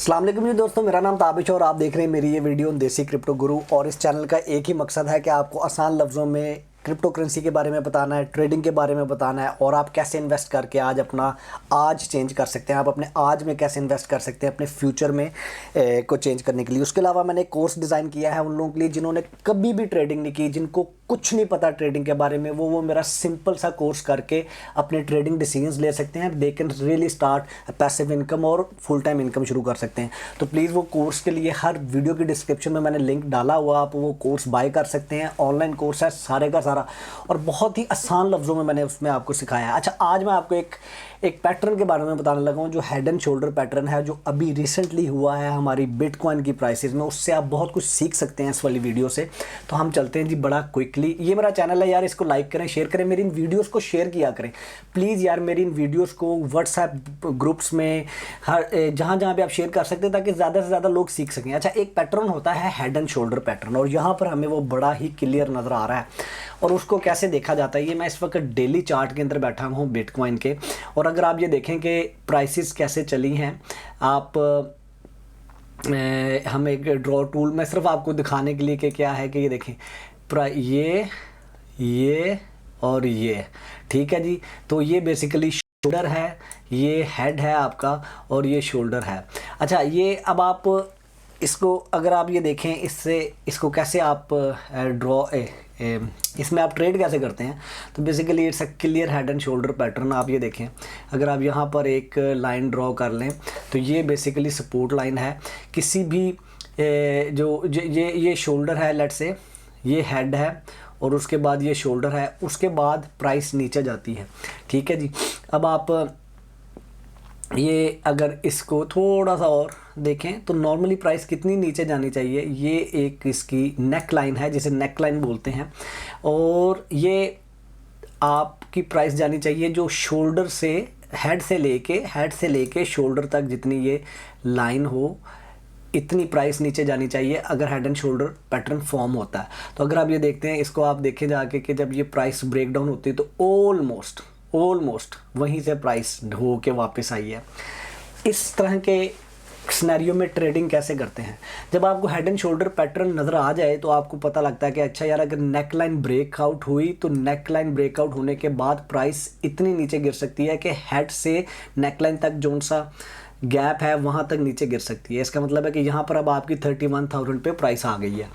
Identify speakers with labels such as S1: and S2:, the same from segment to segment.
S1: अस्सलाम वालेकुम जी दोस्तों, मेरा नाम ताबिश और आप देख रहे हैं मेरी ये वीडियो देसी क्रिप्टो गुरु। और इस चैनल का एक ही मकसद है कि आपको आसान लफ्ज़ों में क्रिप्टो करेंसी के बारे में बताना है, ट्रेडिंग के बारे में बताना है और आप कैसे इन्वेस्ट करके आज अपना आज चेंज कर सकते हैं, आप अपने आज में कैसे इन्वेस्ट कर सकते हैं अपने फ्यूचर में को चेंज करने के लिए। उसके अलावा मैंने एक कोर्स डिज़ाइन किया है उन लोगों के लिए जिन्होंने कभी भी ट्रेडिंग नहीं की, जिनको कुछ नहीं पता ट्रेडिंग के बारे में। वो मेरा सिंपल सा कोर्स करके अपने ट्रेडिंग डिसीजंस ले सकते हैं। They can really start passive income और फुल टाइम इनकम शुरू कर सकते हैं। तो प्लीज़ वो कोर्स के लिए हर वीडियो की डिस्क्रिप्शन में मैंने लिंक डाला हुआ, आप वो कोर्स बाय कर सकते हैं। ऑनलाइन कोर्स है सारे का सारा और बहुत ही आसान लफ्ज़ों में मैंने उसमें आपको सिखाया है। अच्छा, आज मैं आपको एक पैटर्न के बारे में बताने लगा हूँ जो हेड एंड शोल्डर पैटर्न है, जो अभी रिसेंटली हुआ है हमारी बिटकॉइन की प्राइसेस में। उससे आप बहुत कुछ सीख सकते हैं इस वाली वीडियो से। तो हम चलते हैं जी बड़ा क्विकली। ये मेरा चैनल है यार, इसको लाइक करें, शेयर करें, मेरी इन वीडियोस को शेयर किया करें प्लीज़ यार। मेरी इन वीडियोस को व्हाट्सएप ग्रुप्स में हर जहाँ जहाँ पे आप शेयर कर सकते हैं ताकि ज़्यादा से ज़्यादा लोग सीख सकें। अच्छा, एक पैटर्न होता है हेड एंड शोल्डर पैटर्न और यहाँ पर हमें वो बड़ा ही क्लियर नज़र आ रहा है। और उसको कैसे देखा जाता है, ये मैं इस वक्त डेली चार्ट के अंदर बैठा हूँ बिटकॉइन के। और अगर आप ये देखें कि प्राइसेस कैसे चली हैं, आप हम एक ड्रॉ टूल में सिर्फ आपको दिखाने के लिए कि क्या है कि ये देखें ये और ये, ठीक है जी। तो ये बेसिकली शोल्डर है, ये हेड है आपका और ये शोल्डर है। अच्छा, ये अब आप इसको अगर आप ये देखें, इससे इसको कैसे आप ड्रॉ इसमें आप ट्रेड कैसे करते हैं, तो basically it's a clear head and shoulder pattern. आप ये देखें, अगर आप यहाँ पर एक लाइन ड्रॉ कर लें तो ये बेसिकली सपोर्ट लाइन है किसी भी ये शोल्डर है, लेट्स से ये हेड है और उसके बाद ये शोल्डर है, उसके बाद प्राइस नीचे जाती है, ठीक है जी। अब आप ये अगर इसको थोड़ा सा और देखें तो नॉर्मली प्राइस कितनी नीचे जानी चाहिए, ये एक इसकी नेक लाइन है जिसे नेक लाइन बोलते हैं। और ये आपकी प्राइस जानी चाहिए जो शोल्डर से हेड से लेके शोल्डर तक जितनी ये लाइन हो, इतनी प्राइस नीचे जानी चाहिए अगर head and shoulder pattern form होता है। तो अगर आप ये देखते हैं, इसको आप देखें जाके कि जब ये प्राइस ब्रेक डाउन होती है तो ऑलमोस्ट वहीं से प्राइस ढो के वापस आई है। इस तरह के सिनेरियो में ट्रेडिंग कैसे करते हैं, जब आपको हेड एंड शोल्डर पैटर्न नज़र आ जाए तो आपको पता लगता है कि अच्छा यार, अगर नेक लाइन ब्रेकआउट हुई तो नेक लाइन ब्रेकआउट होने के बाद प्राइस इतनी नीचे गिर सकती है कि हेड से नेक लाइन तक जो सा गैप है वहाँ तक नीचे गिर सकती है। इसका मतलब है कि यहाँ पर अब आपकी 31,000 पे प्राइस आ गई है।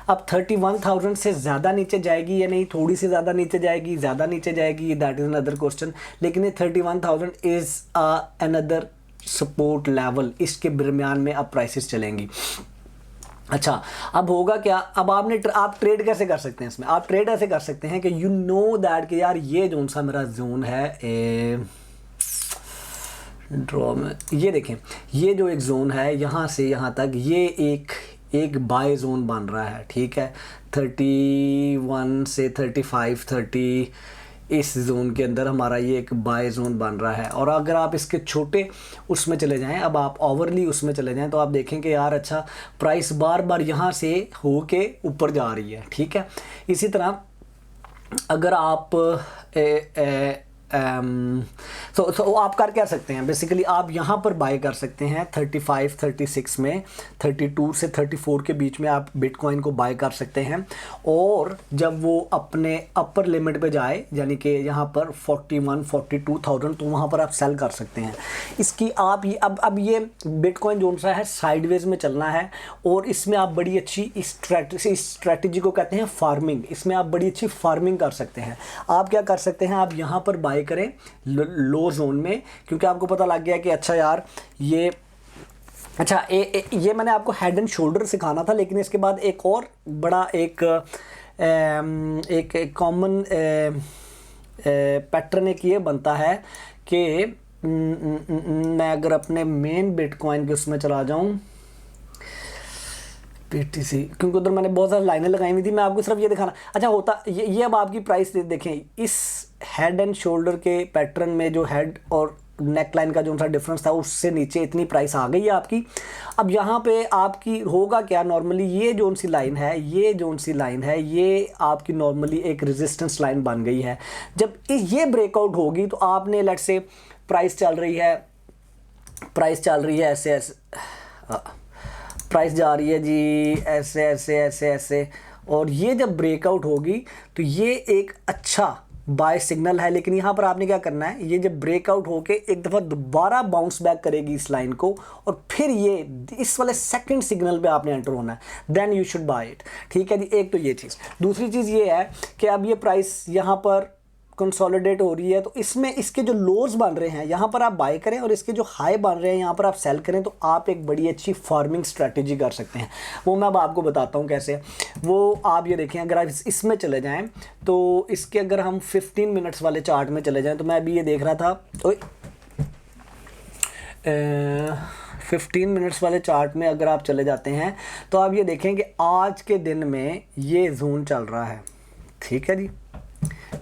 S1: अब 31,000 से ज़्यादा नीचे जाएगी या नहीं, थोड़ी सी ज़्यादा नीचे जाएगी, ज़्यादा नीचे जाएगी, दैट इज़ अनदर क्वेश्चन। लेकिन ये 31,000 इज़ अनदर सपोर्ट लेवल, इसके दरमियान में अब प्राइसेस चलेंगी। अच्छा, अब होगा क्या, अब आप ट्रेड कैसे कर सकते हैं इसमें, आप ट्रेड ऐसे कर सकते हैं कि यू नो दैट कि यार ये जोन सा मेरा जोन है ड्रॉ में, ये देखें, ये जो एक जोन है यहाँ से यहाँ तक, ये एक बाय जोन बन रहा है, ठीक है। 31 से 35 30 इस जोन के अंदर हमारा ये एक बाय जोन बन रहा है। और अगर आप इसके छोटे उसमें चले जाएं, अब आप ओवरली उसमें चले जाएं तो आप देखें कि यार अच्छा, प्राइस बार बार यहाँ से होके ऊपर जा रही है, ठीक है। इसी तरह अगर आप तो आप कर क्या सकते हैं, बेसिकली आप यहाँ पर बाय कर सकते हैं 35 36 में, 32 से 34 के बीच में आप बिटकॉइन को बाय कर सकते हैं। और जब वो अपने अपर लिमिट पे जाए, यानी कि यहाँ पर 41 42,000, तो वहाँ पर आप सेल कर सकते हैं। इसकी आप ये अब ये बिटकॉइन जोन सा है साइडवेज में चलना है और इसमें आप बड़ी अच्छी इस स्ट्रैटेजी को कहते हैं फार्मिंग, इसमें आप बड़ी अच्छी फार्मिंग कर सकते हैं। आप क्या कर सकते हैं, आप यहाँ पर बाय करें लो जोन में, क्योंकि आपको पता लग गया कि अच्छा यार ये अच्छा ये मैंने आपको हेड एंड शोल्डर सिखाना था, लेकिन इसके बाद एक और बड़ा एक कॉमन पैटर्न एक ये बनता है कि मैं अगर अपने मेन बिटकॉइन के उसमें चला जाऊं PTC, क्योंकि उधर मैंने बहुत सारी लाइनें लगाई हुई थी, मैं आपको सिर्फ ये दिखाना। अच्छा, होता ये अब आपकी प्राइस देखें, इस हेड एंड शोल्डर के पैटर्न में जो हेड और नेक लाइन का जो सा डिफरेंस था उससे नीचे इतनी प्राइस आ गई है आपकी। अब यहाँ पे आपकी होगा क्या, नॉर्मली ये जोन सी लाइन है, ये आपकी नॉर्मली एक रेजिस्टेंस लाइन बन गई है। जब ये ब्रेकआउट होगी तो आपने लेट्स से प्राइस चल रही है ऐसे ऐसे, प्राइस जा रही है जी ऐसे ऐसे ऐसे ऐसे, और ये जब ब्रेकआउट होगी तो ये एक अच्छा बाय सिग्नल है। लेकिन यहाँ पर आपने क्या करना है, ये जब ब्रेकआउट होके एक दफ़ा दोबारा बाउंस बैक करेगी इस लाइन को, और फिर ये इस वाले सेकंड सिग्नल पे आपने एंटर होना है, then you should buy it. ठीक है जी, एक तो ये चीज़। दूसरी चीज़ ये है कि अब ये प्राइस यहाँ पर कंसोलिडेट हो रही है, तो इसमें इसके जो लोज बन रहे हैं यहाँ पर आप बाय करें, और इसके जो हाई बन रहे हैं यहाँ पर आप सेल करें, तो आप एक बड़ी अच्छी फार्मिंग स्ट्रेटेजी कर सकते हैं। वो मैं अब आपको बताता हूँ कैसे। वो आप ये देखें, अगर आप इसमें चले जाएं तो इसके अगर हम 15 मिनट्स वाले चार्ट में चले जाएं, तो मैं अभी ये देख रहा था 15 मिनट्स वाले चार्ट में अगर आप चले जाते हैं तो आप ये देखें कि आज के दिन में ये जोन चल रहा है। ठीक है जी,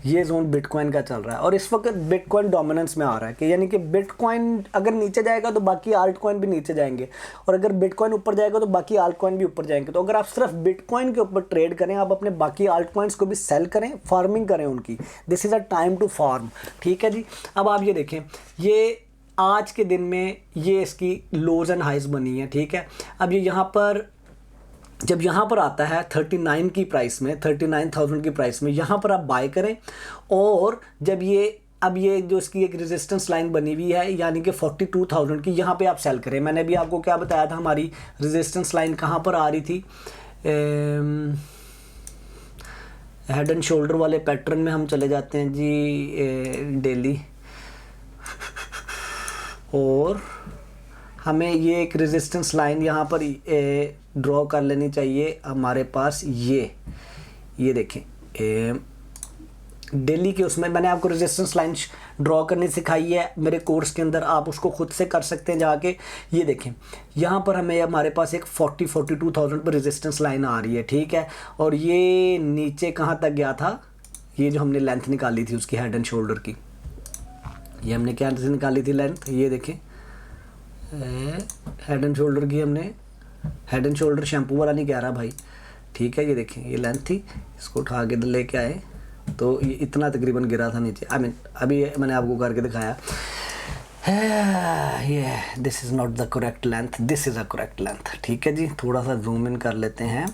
S1: ये जोन बिटकॉइन का चल रहा है, और इस वक्त बिटकॉइन डोमिनेंस में आ रहा है कि यानी कि बिटकॉइन अगर नीचे जाएगा तो बाकी आल्ट कॉइन भी नीचे जाएंगे, और अगर बिटकॉइन ऊपर जाएगा तो बाकी आल्ट कॉइन भी ऊपर जाएंगे। तो अगर आप सिर्फ बिटकॉइन के ऊपर ट्रेड करें, आप अपने बाकी आल्ट कॉइन्स को भी सेल करें, फार्मिंग करें उनकी। This is a time to farm. ठीक है जी, अब आप ये देखें, ये आज के दिन में ये इसकी लोज एंड हाइज बनी है। ठीक है, अब ये यहाँ पर जब यहाँ पर आता है 39 की प्राइस में, 39,000 की प्राइस में, यहाँ पर आप बाय करें, और जब ये अब ये जो इसकी एक रेजिस्टेंस लाइन बनी हुई है यानी कि 42,000 की, यहाँ पे आप सेल करें। मैंने भी आपको क्या बताया था, हमारी रेजिस्टेंस लाइन कहाँ पर आ रही थी, हेड एंड शोल्डर वाले पैटर्न में हम चले जाते हैं जी डेली, और हमें ये एक रेजिस्टेंस लाइन यहाँ पर ड्रॉ कर लेनी चाहिए हमारे पास। ये देखें डेली के उसमें मैंने आपको रेजिस्टेंस लाइन ड्रॉ करनी सिखाई है मेरे कोर्स के अंदर, आप उसको खुद से कर सकते हैं जाके। ये देखें, यहाँ पर हमें हमारे पास एक 42,000 पर रेजिस्टेंस लाइन आ रही है। ठीक है, और ये नीचे कहाँ तक गया था, ये जो हमने लेंथ निकाली थी उसकी हेड एंड शोल्डर की, ये हमने क्या निकाली थी लेंथ, ये देखें हेड एंड शोल्डर की हमने, हेड एंड शोल्डर शैम्पू वाला नहीं कह रहा भाई। ठीक है, ये देखें ये लेंथ थी, इसको उठा के लेके आए तो ये इतना तकरीबन गिरा था नीचे। आई मीन अभी मैंने आपको करके दिखाया, ये this is not the correct length, this is a correct length. ठीक है जी, थोड़ा सा जूम इन कर लेते हैं।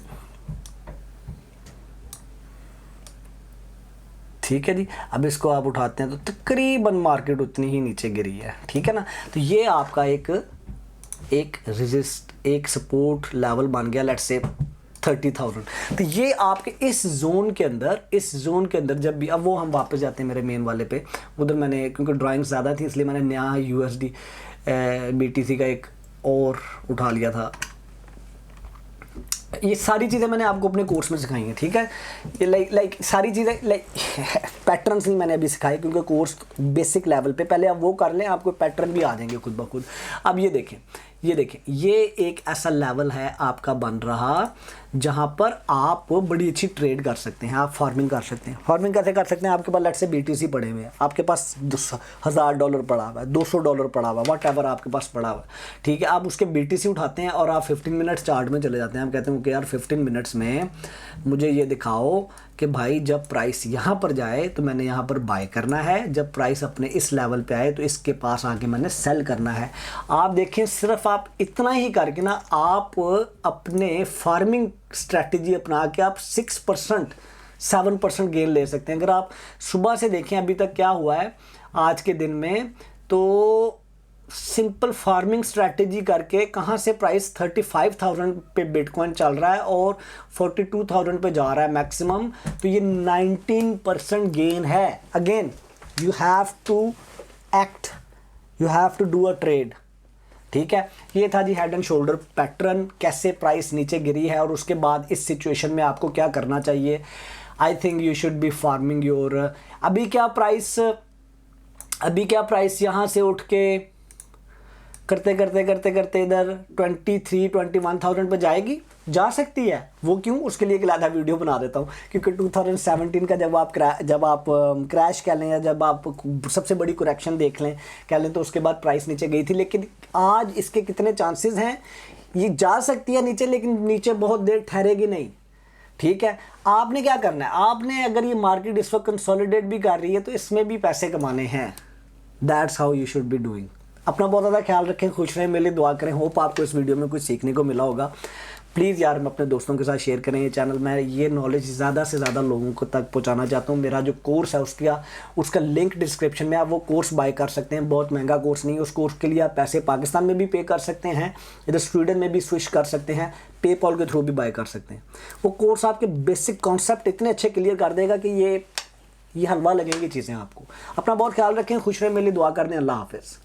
S1: ठीक है जी, अब इसको आप उठाते हैं तो तकरीबन मार्केट उतनी ही नीचे गिरी है। ठीक है ना, तो ये आपका एक सपोर्ट लेवल बन गया, लेट्स से 30,000। तो ये आपके इस जोन के अंदर जब भी, अब वो हम वापस जाते हैं मेरे मेन वाले पे, उधर मैंने क्योंकि ड्राइंग ज़्यादा थी इसलिए मैंने नया USD BTC का एक और उठा लिया था। ये सारी चीज़ें मैंने आपको अपने कोर्स में सिखाई हैं। ठीक है, ये लाइक सारी चीज़ें पैटर्न्स नहीं मैंने अभी सिखाए, क्योंकि कोर्स बेसिक लेवल पे, पहले आप वो कर लें, आपको पैटर्न भी आ जाएंगे खुद ब खुद। अब ये देखें, ये एक ऐसा लेवल है आपका बन रहा जहाँ पर आप बड़ी अच्छी ट्रेड कर सकते हैं, आप फार्मिंग कर सकते हैं। फार्मिंग कैसे कर सकते हैं, आपके पास लेट्स से BTC पड़े हुए हैं, आपके पास $1,000 पड़ा हुआ है, $200 पड़ा हुआ है, वट एवर आपके पास पड़ा हुआ है। ठीक है, आप उसके BTC उठाते हैं और आप 15 मिनट्स चार्ट में चले जाते हैं। हम कहते हैं कि यार 15 मिनट्स में मुझे ये दिखाओ कि भाई जब प्राइस यहाँ पर जाए तो मैंने यहाँ पर बाय करना है, जब प्राइस अपने इस लेवल पे आए तो इसके पास आके मैंने सेल करना है। आप देखें, सिर्फ आप इतना ही करके ना आप अपने फार्मिंग स्ट्रैटेजी अपना के आप 6% 7% गेन ले सकते हैं। अगर आप सुबह से देखें अभी तक क्या हुआ है आज के दिन में, तो सिंपल फार्मिंग स्ट्रैटेजी करके कहाँ से प्राइस 35,000 पे बिटकॉइन चल रहा है और 42,000 पे जा रहा है मैक्सिमम, तो ये 19% गेन है। Again you have to act, you have to do a trade. ठीक है, ये था जी हेड एंड शोल्डर पैटर्न, कैसे प्राइस नीचे गिरी है और उसके बाद इस सिचुएशन में आपको क्या करना चाहिए। I think you should bee farming your, अभी क्या प्राइस यहाँ से उठ के करते करते इधर 23-21,000 पे जाएगी, जा सकती है। वो क्यों, उसके लिए एक आधा वीडियो बना देता हूँ, क्योंकि 2017 का जब आप क्रैश कह लें या जब आप सबसे बड़ी करेक्शन देख लें कह लें, तो उसके बाद प्राइस नीचे गई थी। लेकिन आज इसके कितने चांसेस हैं, ये जा सकती है नीचे, लेकिन नीचे बहुत देर ठहरेगी नहीं। ठीक है, आपने क्या करना है, आपने अगर ये मार्केट इस वक्त कंसोलिडेट भी कर रही है तो इसमें भी पैसे कमाने हैं। That's how you should be doing. अपना बहुत ज़्यादा ख्याल रखें, खुश रहें, मेरे लिए दुआ करें। होप आपको इस वीडियो में कुछ सीखने को मिला होगा। प्लीज़ यार मैं अपने दोस्तों के साथ शेयर करें ये चैनल। मैं ये नॉलेज ज़्यादा से ज़्यादा लोगों को तक पहुंचाना चाहता हूँ। मेरा जो कोर्स है उसका लिंक डिस्क्रिप्शन में, आप वो कोर्स बाय कर सकते हैं। बहुत महंगा कोर्स नहीं है। उस कोर्स के लिए आप पैसे पाकिस्तान में भी पे कर सकते हैं, इधर स्वीडन में भी स्विच कर सकते हैं, पेपॉल के थ्रू भी बाय कर सकते हैं। वो कोर्स आपके बेसिक कॉन्सेप्ट इतने अच्छे क्लियर कर देगा कि ये हलवा लगेंगी चीज़ें आपको। अपना बहुत ख्याल रखें, खुश रहें, मेरे लिए दुआ कर दें। अल्लाह हाफिज़।